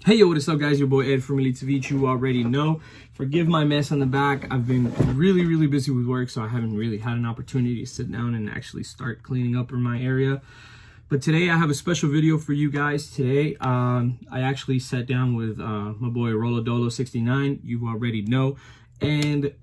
Hey yo, what is up guys? Your boy Ed from Elite TV. You already know. Forgive my mess on the back. I've been really busy with work, so I haven't really had an opportunity to sit down and actually start cleaning up in my area. But today I have a special video for you guys. Today I actually sat down with my boy Rolodolo69. You already know. And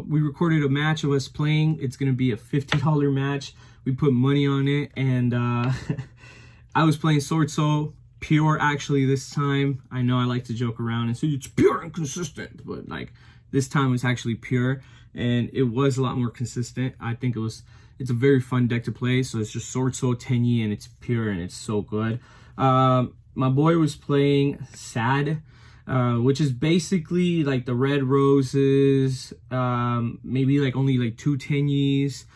we recorded a match of us playing. It's gonna be a $50 match. We put money on it, and I was playing SwordSoul. Pure actually this time. I know I like to joke around and say it's pure and consistent, but like this time was actually pure and it was a lot more consistent. I think it's a very fun deck to play. So it's just SwordSoul, Tenyi, and it's pure and it's so good. My boy was playing Sad, which is basically like the red roses, maybe like only like 2 Tenyis,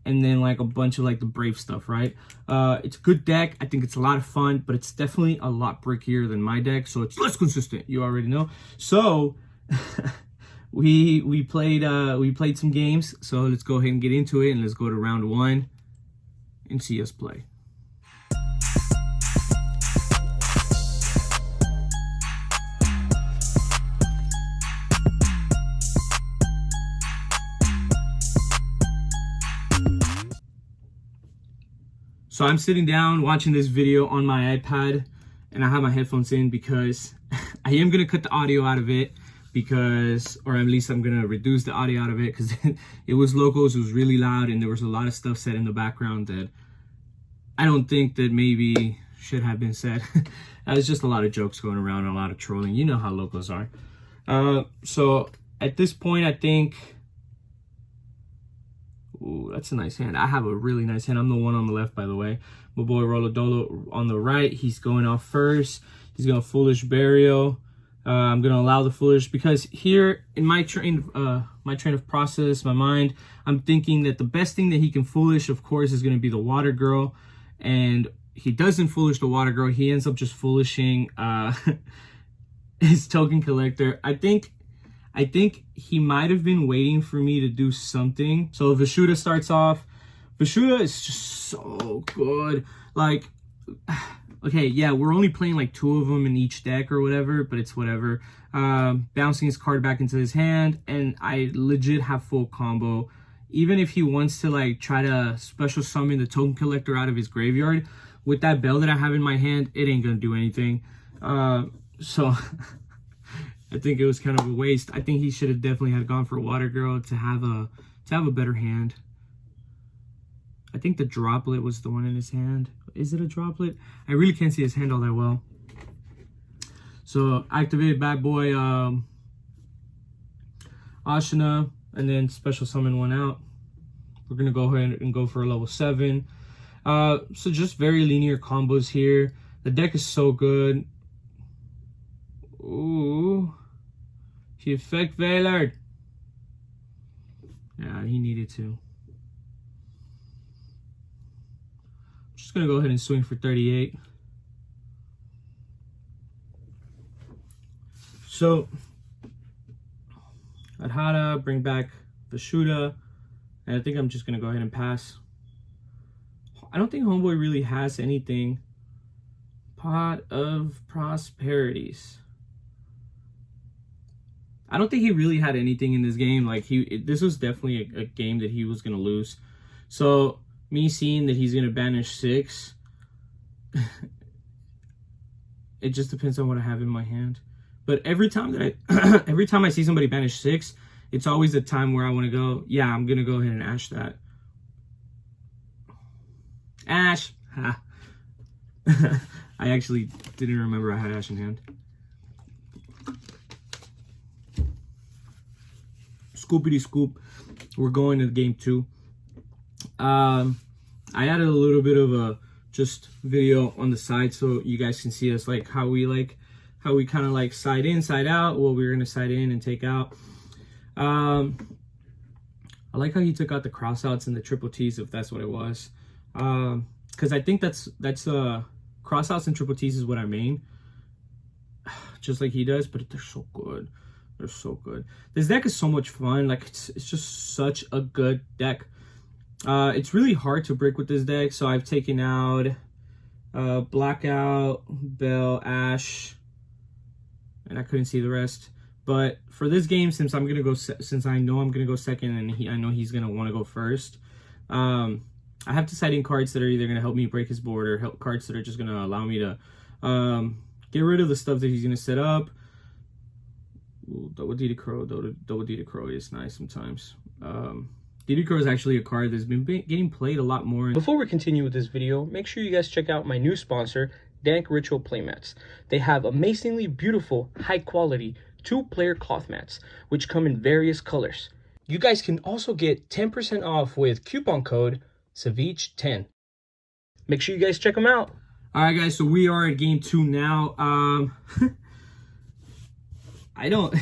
and then like a bunch of like the brave stuff, right? It's a good deck. I think it's a lot of fun, but it's definitely a lot brickier than my deck, so it's less consistent. You already know. So we played some games. So let's go ahead and get into it, and let's go to round 1 and see us play. So I'm sitting down watching this video on my iPad, and I have my headphones in because I am going to cut the audio out of it because, or at least I'm going to reduce the audio out of it because it was locals, it was really loud, and there was a lot of stuff said in the background that I don't think that maybe should have been said. There's just a lot of jokes going around and a lot of trolling. You know how locals are. So at this point, I think... Ooh, that's a nice hand. I have a really nice hand. I'm the one on the left, by the way. My boy Rolodolo on the right. He's going off first. He's going to Foolish Burial. I'm going to allow the Foolish because here in my train of process, my mind, I'm thinking that the best thing that he can Foolish, of course, is going to be the Water Girl. And he doesn't Foolish the Water Girl. He ends up just Foolishing his Token Collector. I think he might have been waiting for me to do something. So Vishuda starts off. Vishuda is just so good. Like, okay, yeah, we're only playing like 2 of them in each deck or whatever, but it's whatever. Bouncing his card back into his hand, and I legit have full combo. Even if he wants to like try to special summon the Token Collector out of his graveyard, with that bell that I have in my hand, it ain't gonna do anything. So... I think it was kind of a waste. I think he should have definitely had gone for Water Girl to have a better hand. I think the Droplet was the one in his hand. Is it a Droplet? I really can't see his hand all that well. So activate Bad Boy Ashina, and then special summon one out. We're gonna go ahead and go for a level 7. So just very linear combos here. The deck is so good. Ooh. He effect Valor. Yeah, he needed to. I'm just gonna go ahead and swing for 38. So Adhara, bring back Vishuda, and I think I'm just gonna go ahead and pass. I don't think Homeboy really has anything. Pot of Prosperities. I don't think he really had anything in this game. Like this was definitely a game that he was gonna lose. So me seeing that he's gonna banish 6, it just depends on what I have in my hand. But every time that every time I see somebody banish 6, it's always the time where I want to go. Yeah, I'm gonna go ahead and ash that. Ash. Ha. I actually didn't remember I had ash in hand. Scoopity scoop. We're going to game 2. I added a little bit of a just video on the side so you guys can see us like how we kind of like side in, side out, what we're gonna side in and take out. I like how he took out the crossouts and the triple T's, if that's what it was. Because I think that's crossouts and triple T's is what I main, just like he does, but they're so good. They're so good. This deck is so much fun. Like it's just such a good deck. It's really hard to break with this deck, so I've taken out Blackout, Bell, Ash, and I couldn't see the rest. But for this game, since I know I'm gonna go second, and I know he's gonna want to go first, I have to side in cards that are either gonna help me break his board or cards that are just gonna allow me to get rid of the stuff that he's gonna set up. Ooh, double D to Crow. Double D to Crow is nice sometimes. DD Crow is actually a card that's been getting played a lot more. Before we continue with this video, make sure you guys check out my new sponsor, Dank Ritual Playmats. They have amazingly beautiful, high quality 2-player cloth mats, which come in various colors. You guys can also get 10% off with coupon code Ceviche10. Make sure you guys check them out. All right, guys, so we are at game 2 now. I don't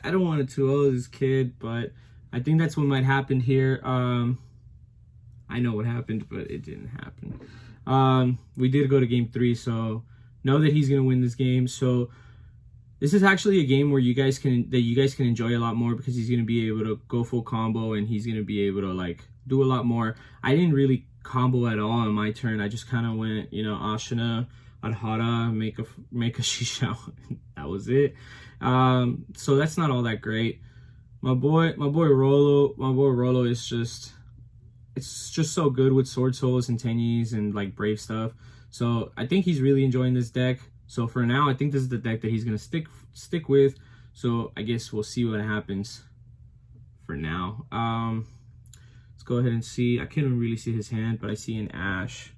want to 2-0 this kid, but I think that's what might happen here. I know what happened, but it didn't happen. We did go to game 3, so know that he's gonna win this game. So this is actually a game where you guys can enjoy a lot more, because he's gonna be able to go full combo and he's gonna be able to like do a lot more. I didn't really combo at all on my turn. I just kind of went, you know, Ashina, Adhara, make a Shisha. That was it. So that's not all that great. My boy Rolo is just, it's just so good with SwordSouls and Tenyis and like Brave stuff. So I think he's really enjoying this deck. So for now, I think this is the deck that he's gonna stick with. So I guess we'll see what happens for now. Let's go ahead and see. I can't really see his hand, but I see an Ash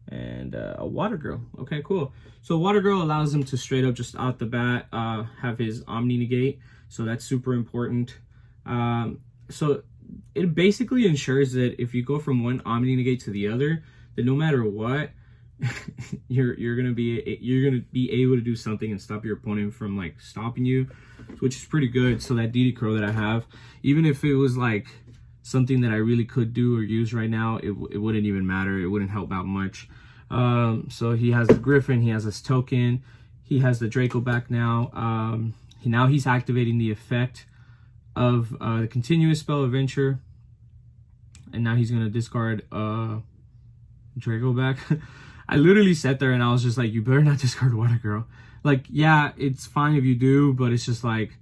and a Water Girl. Okay, cool. So Water Girl allows him to straight up just out the bat have his Omni negate. So that's super important. So it basically ensures that if you go from one Omni negate to the other, that no matter what, you're gonna be able to do something and stop your opponent from like stopping you, which is pretty good. So that DD Crow that I have, even if it was like something that I really could do or use right now, it wouldn't even matter. It wouldn't help out much. So he has the Griffin, he has this token, he has the Draco back now. Now he's activating the effect of the continuous spell Adventure, and now he's gonna discard Draco back. I literally sat there and I was just like, you better not discard Water Girl. Like, yeah, it's fine if you do, but it's just like,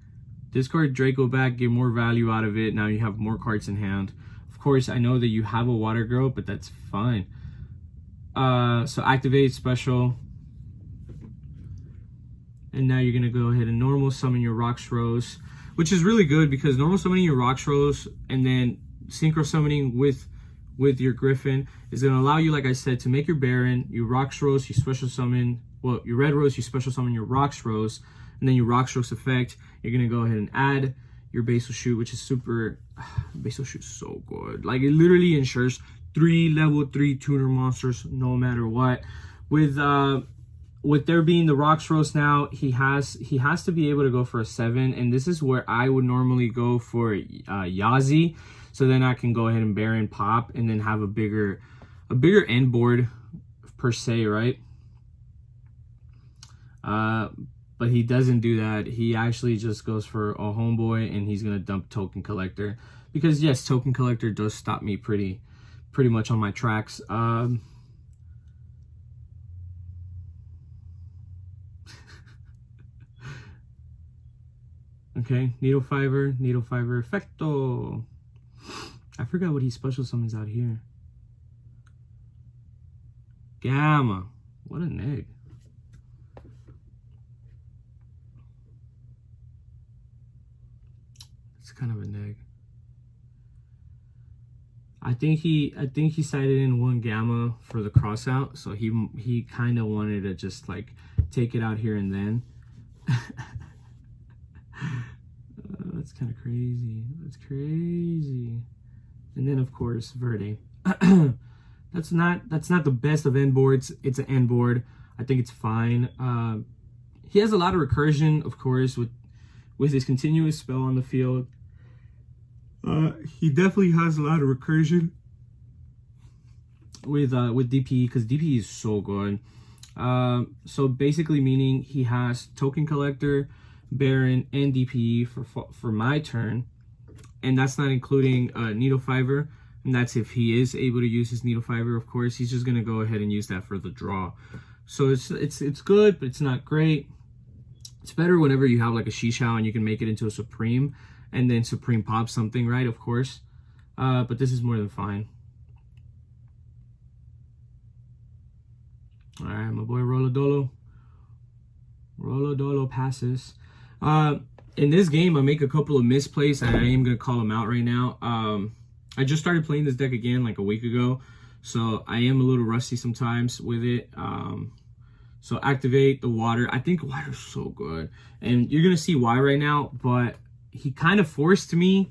discard Draco back, get more value out of it. Now you have more cards in hand. Of course, I know that you have a Water Girl, but that's fine. So activate special. And now you're gonna go ahead and normal summon your Rockstros, which is really good because normal summoning your Rockstros and then synchro summoning with your Griffin is gonna allow you, like I said, to make your Baron, you Rockstros, you special summon, well, your Red Rose, you special summon your Rockstros, and then your Rockstros effect, you're gonna go ahead and add your Basal Shoot, which is super, Basal Shoot is so good. Like, it literally ensures 3 level 3 tuner monsters no matter what. With there being the Rockstros now, he has to be able to go for a 7, and this is where I would normally go for Yazi, so then I can go ahead and Baron pop and then have a bigger end board per se, right? But he doesn't do that. He actually just goes for a homeboy, and he's gonna dump Token Collector, because yes, Token Collector does stop me pretty much on my tracks. Okay, Needle Fiber Effecto. I forgot what he special summons out here. Gamma. What a neg. It's kind of a neg. I think he sided in 1 Gamma for the cross out, so he kind of wanted to just like take it out here and then. That's kind of crazy. That's crazy. And then of course Verde. That's not the best of end boards. It's an end board. I think it's fine. He has a lot of recursion, of course, with his continuous spell on the field. He definitely has a lot of recursion with DPE, because DPE is so good. So basically meaning he has Token Collector, Baron, and DPE for my turn, and that's not including Needle Fiber, and that's if he is able to use his Needle Fiber. Of course, he's just gonna go ahead and use that for the draw. So it's good, but it's not great. It's better whenever you have like a Shishao and you can make it into a Supreme, and then Supreme pops something, right? Of course. But this is more than fine. All right, my boy Rolodolo. Rolodolo passes. In this game, I make a couple of misplays, and I am going to call them out right now. I just started playing this deck again like a week ago, so I am a little rusty sometimes with it. So activate the water. I think water is so good, and you're going to see why right now, but he kind of forced me.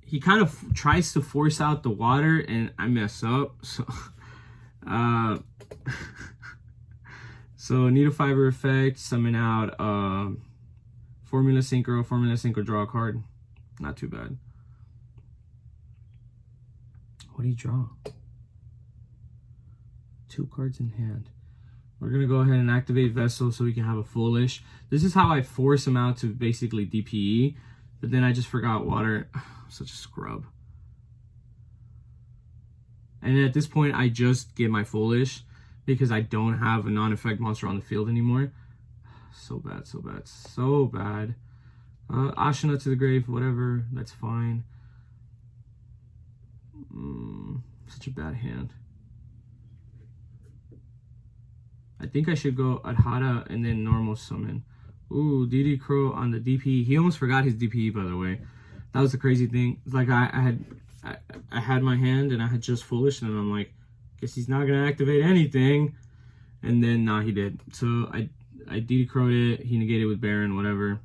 He kind of tries to force out the water, and I mess up. So, so need a fiber effect, summon out Formula Synchro, draw a card. Not too bad. What do you draw? 2 cards in hand. We're going to go ahead and activate Vessel so we can have a Foolish. This is how I force him out to basically DPE, but then I just forgot water. Such a scrub. And at this point, I just get my Foolish because I don't have a non-effect monster on the field anymore. So bad, so bad, so bad. Ashina to the grave, whatever, that's fine. Such a bad hand. I think I should go Adhara and then normal summon. Ooh, DD Crow on the DPE. He almost forgot his DPE, by the way. That was the crazy thing. Like I had my hand and I had just Foolish, and I'm like, guess he's not gonna activate anything. And then nah, he did. So I DD Crow'd it. He negated with Baron, whatever.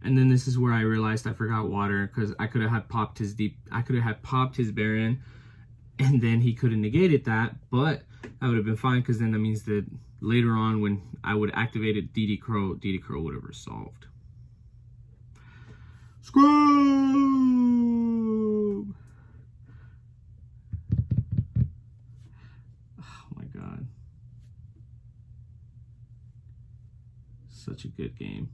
And then this is where I realized I forgot water, because I could have popped his Baron, and then he could have negated that, but that would have been fine, because then that means that later on when I would activate it, DD Crow would have resolved. Scrub! Oh my god. Such a good game.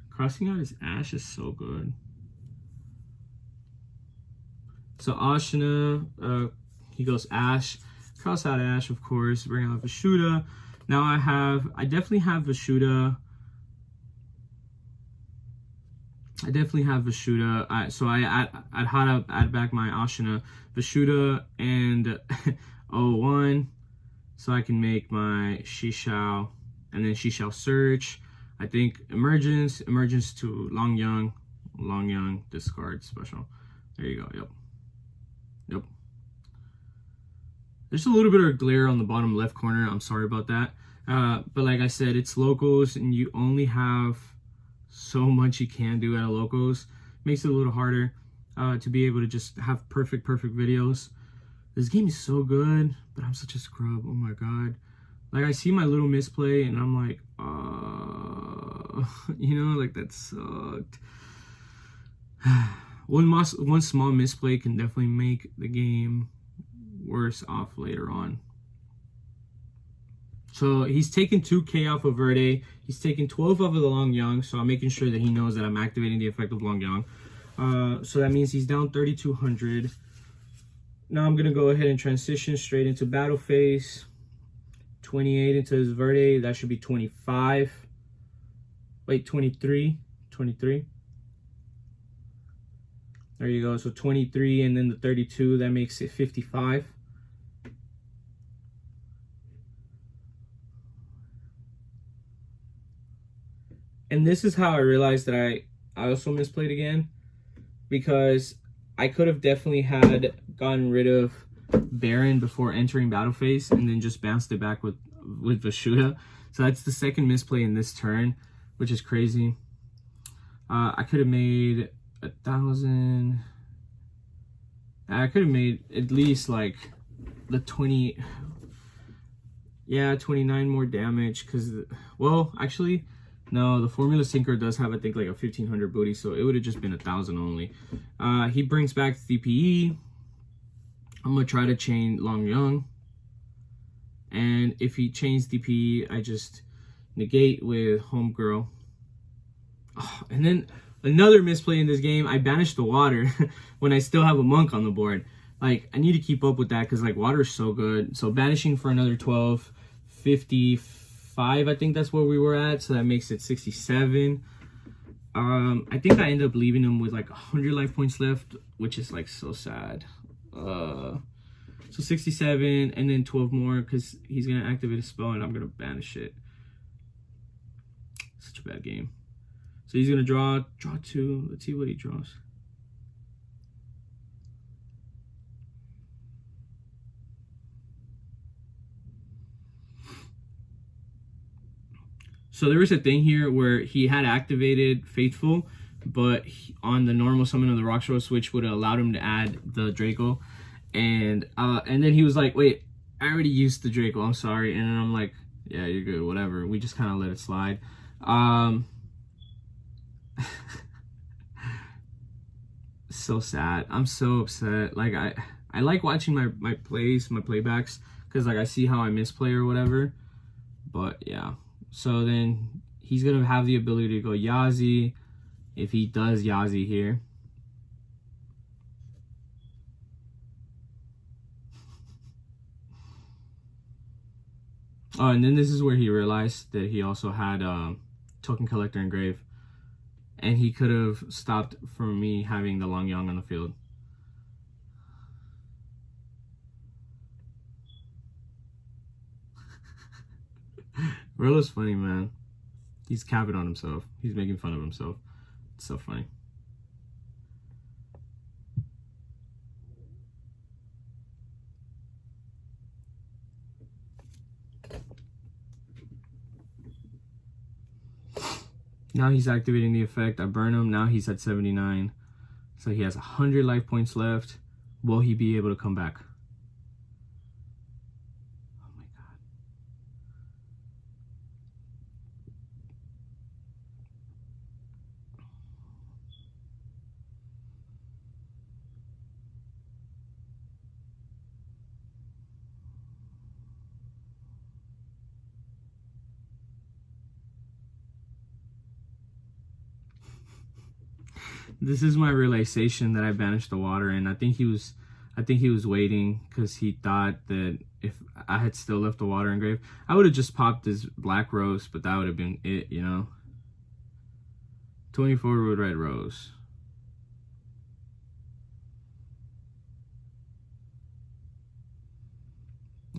Crossing out his Ash is so good. So Ashina, he goes Ash. Cross out Ash, of course. Bring out Vishuda. Now I definitely have Vishuda. So I add back my Ashina, Vishuda, and 01. So I can make my Shishao, and then Shishao Search. I think emergence to Long Yang, discard special. There you go, yep. There's a little bit of glare on the bottom left corner, I'm sorry about that. But like I said, it's locals, and you only have so much you can do out of locals. Makes it a little harder to be able to just have perfect videos. This game is so good, but I'm such a scrub, oh my god. Like, I see my little misplay, and I'm like, you know, like, that sucked. One small misplay can definitely make the game worse off later on. So he's taking 2k off of Verde. He's taking 12 off of the Long Yang, so I'm making sure that he knows that I'm activating the effect of Long Yang. So that means he's down 3,200. Now I'm going to go ahead and transition straight into battle phase. 28 into his Verde, that should be 25. Wait, 23. There you go. So 23 and then the 32, that makes it 55. And this is how I realized that I also misplayed again, because I could have definitely had gotten rid of Baron before entering battle phase and then just bounced it back with Vishuda. So that's the second misplay in this turn, which is crazy. I could have made 1,000. I could have made at least like the 20. Yeah, 29 more damage, because, well, actually, no, the Formula Synchro does have, I think, like a 1,500 booty, so it would have just been 1,000 only. He brings back DPE. I'm going to try to chain Long Yang. And if he chains DPE, I just negate with Homegirl. Oh, and then another misplay in this game, I banished the water when I still have a monk on the board. Like, I need to keep up with that because, like, water is so good. So banishing for another 12, 55, I think that's where we were at. So that makes it 67. I think I ended up leaving him with like 100 life points left, which is like so sad. So 67 and then 12 more because he's gonna activate a spell and I'm gonna banish it. Such a bad game. So he's gonna draw 2. Let's see what he draws. So there was a thing here where he had activated Faithful, but on the normal summon of the Rockstro switch would have allowed him to add the Draco, and then he was like, "Wait, I already used the Draco. I'm sorry." And then I'm like, "Yeah, you're good. Whatever." We just kind of let it slide. So sad. I'm so upset. Like I like watching my playbacks because like I see how I misplay or whatever. But yeah. So then he's gonna have the ability to go Yazi if he does Yazi here. Oh, and then this is where he realized that he also had Token Collector Engrave. And he could have stopped from me having the Long Yang on the field. Rolo's funny, man. He's capping on himself. He's making fun of himself. It's so funny. Now he's activating the effect. I burn him. Now he's at 79. So he has 100 life points left. Will he be able to come back? Oh my god. This is my realization that I banished the water, and I think he was waiting because he thought that if I had still left the water engraved, I would have just popped this black rose, but that would have been it, you know. 24 with red rose.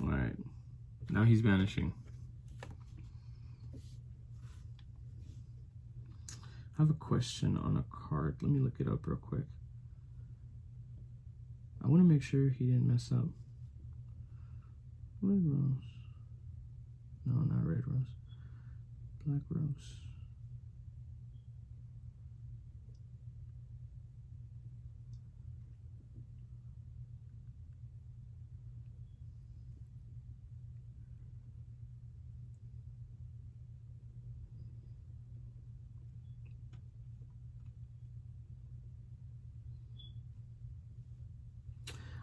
All right, now he's banishing. I have a question on a card. Let me look it up real quick. I want to make sure he didn't mess up. Red rose. No, not red rose. Black rose.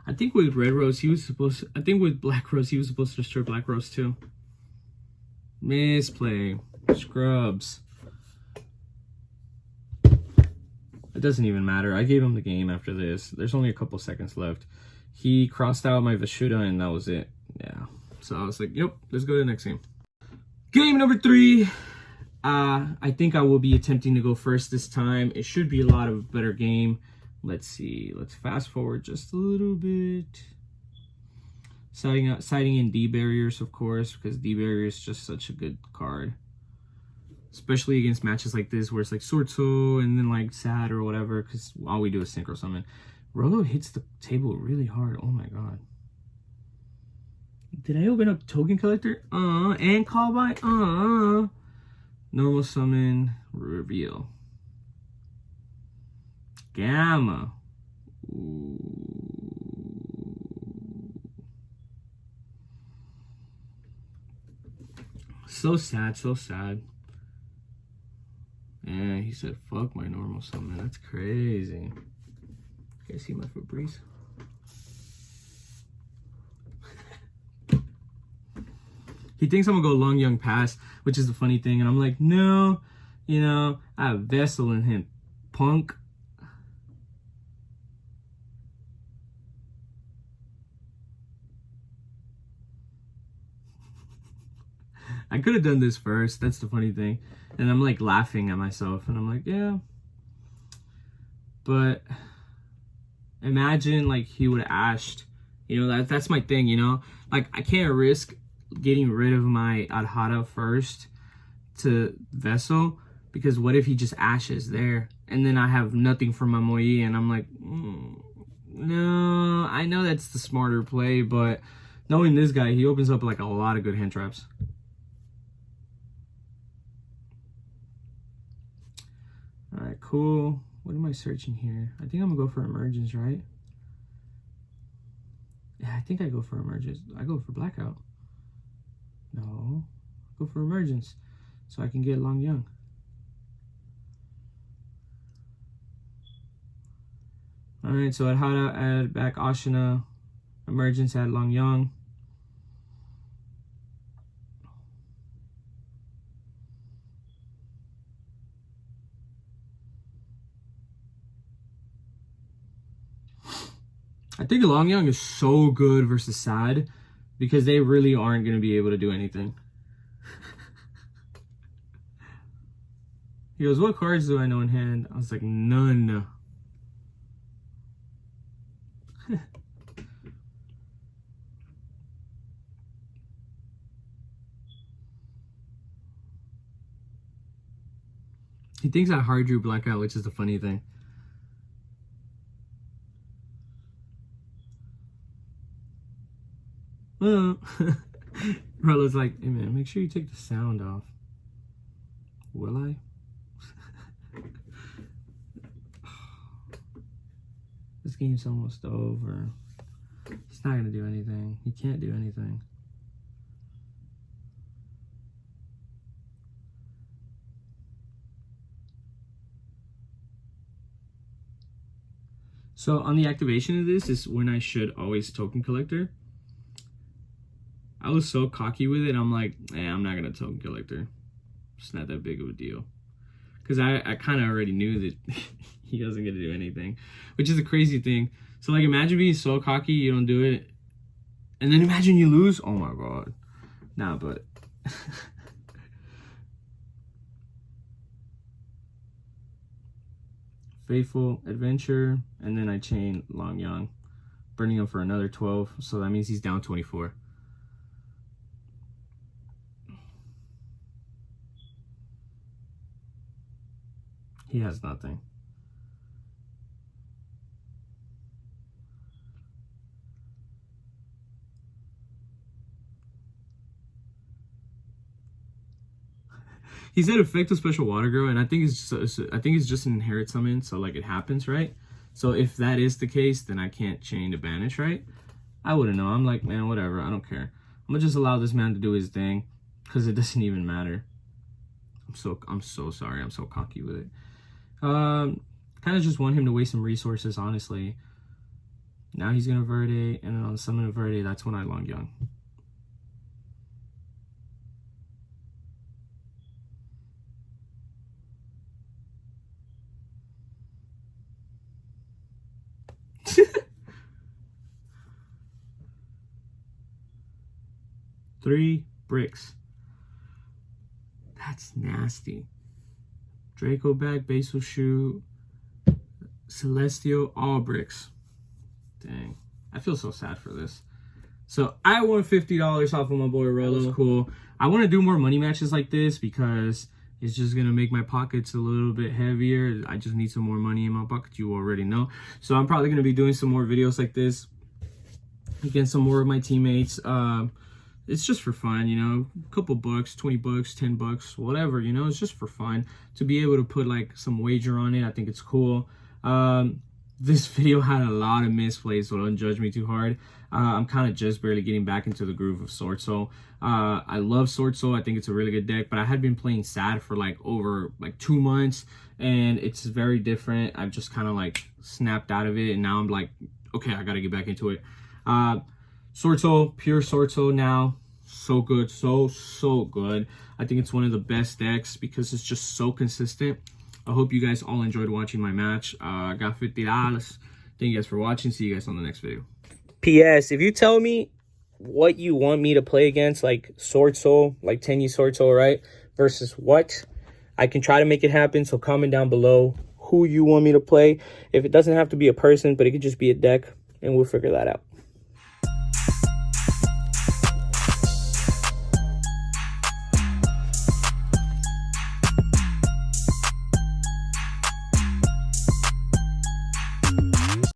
I think with red rose he was supposed to, I think with black rose he was supposed to destroy black rose too. Misplay. Scrubs. It doesn't even matter. I gave him the game after this. There's only a couple seconds left. He crossed out my Vashuda and that was it. Yeah. So I was like, yep, let's go to the next game. Game number 3. I think I will be attempting to go first this time. It should be a lot of a better game. Let's see. Let's fast forward just a little bit. Citing in D barriers, of course, because D barrier is just such a good card, especially against matches like this where it's like SwordSoul and then like Sad or whatever. Because all we do is Synchro summon. Rolo hits the table really hard. Oh my god. Did I open up Token Collector? And call by? Normal summon, reveal. Gamma. Ooh. So sad, so sad. And he said, fuck my normal summon. That's crazy. Okay, see my Febreze? He thinks I'm gonna go Long Young Pass, which is the funny thing. And I'm like, no, you know, I have Vessel in him. Punk. I could have done this first. That's the funny thing. And I'm like laughing at myself. And I'm like, yeah. But imagine like he would have ashed. You know, that's my thing, you know? Like I can't risk getting rid of my Adhara first to Vessel. Because what if he just ashes there? And then I have nothing for my Moi. And I'm like, no, I know that's the smarter play. But knowing this guy, he opens up like a lot of good hand traps. All right, cool. What am I searching here? I think I'm gonna go for emergence, right? Yeah, I think I go for emergence. I go for blackout. No, go for emergence, so I can get Long Young. All right, so Adhara add back Ashina, emergence add Long Young. I think Long Young is so good versus Sad because they really aren't going to be able to do anything. He goes, what cards do I know in hand? I was like, none. He thinks I hard drew blackout, which is the funny thing. Rolo's like, hey man, make sure you take the sound off. Will I? This game's almost over. He's not gonna do anything. He can't do anything. So on the activation of this is when I should always token collector. I was so cocky with it. I'm like, I'm not gonna token collector. It's not that big of a deal. Because I kind of already knew that he wasn't gonna do anything, which is a crazy thing. So like, imagine being so cocky you don't do it, and then imagine you lose. Oh my god. Nah, but Faithful, Adventure, and then I chain Long Young, burning him for another 12. So that means he's down 24. He has nothing. He said effective special water girl, and I think it's just an inherit summon, so like it happens, right? So if that is the case, then I can't chain to banish, right? I wouldn't know. I'm like, man, whatever. I don't care. I'm gonna just allow this man to do his thing, because it doesn't even matter. I'm so sorry. I'm so cocky with it. Kind of just want him to waste some resources, honestly. Now he's gonna Verde, and then on summon a Verde, that's when I Long Young. Three bricks. That's nasty. Draco bag, Basil shoe, Celestial, all bricks. Dang. I feel so sad for this. So I won $50 off of my boy Rolo. That was cool. I want to do more money matches like this because it's just going to make my pockets a little bit heavier. I just need some more money in my pocket. You already know. So I'm probably going to be doing some more videos like this against some more of my teammates. It's just for fun, you know, a couple bucks, 20 bucks, 10 bucks, whatever, you know, it's just for fun to be able to put like some wager on it. I think it's cool. This video had a lot of misplays, so don't judge me too hard. I'm kind of just barely getting back into the groove of SwordSoul. I love SwordSoul. I think it's a really good deck, but I had been playing Sad for like over like 2 months, and it's very different. I've just kind of like snapped out of it, and now I'm like, okay, I got to get back into it. SwordSoul, pure SwordSoul now. So good, so good. I think it's one of the best decks because it's just so consistent. I hope you guys all enjoyed watching my match. I got $50. Thank you guys for watching. See you guys on the next video. P.S. If you tell me what you want me to play against, like SwordSoul, like 10 SwordSoul, right? Versus what, I can try to make it happen. So comment down below who you want me to play. If it doesn't have to be a person, but it could just be a deck, and we'll figure that out.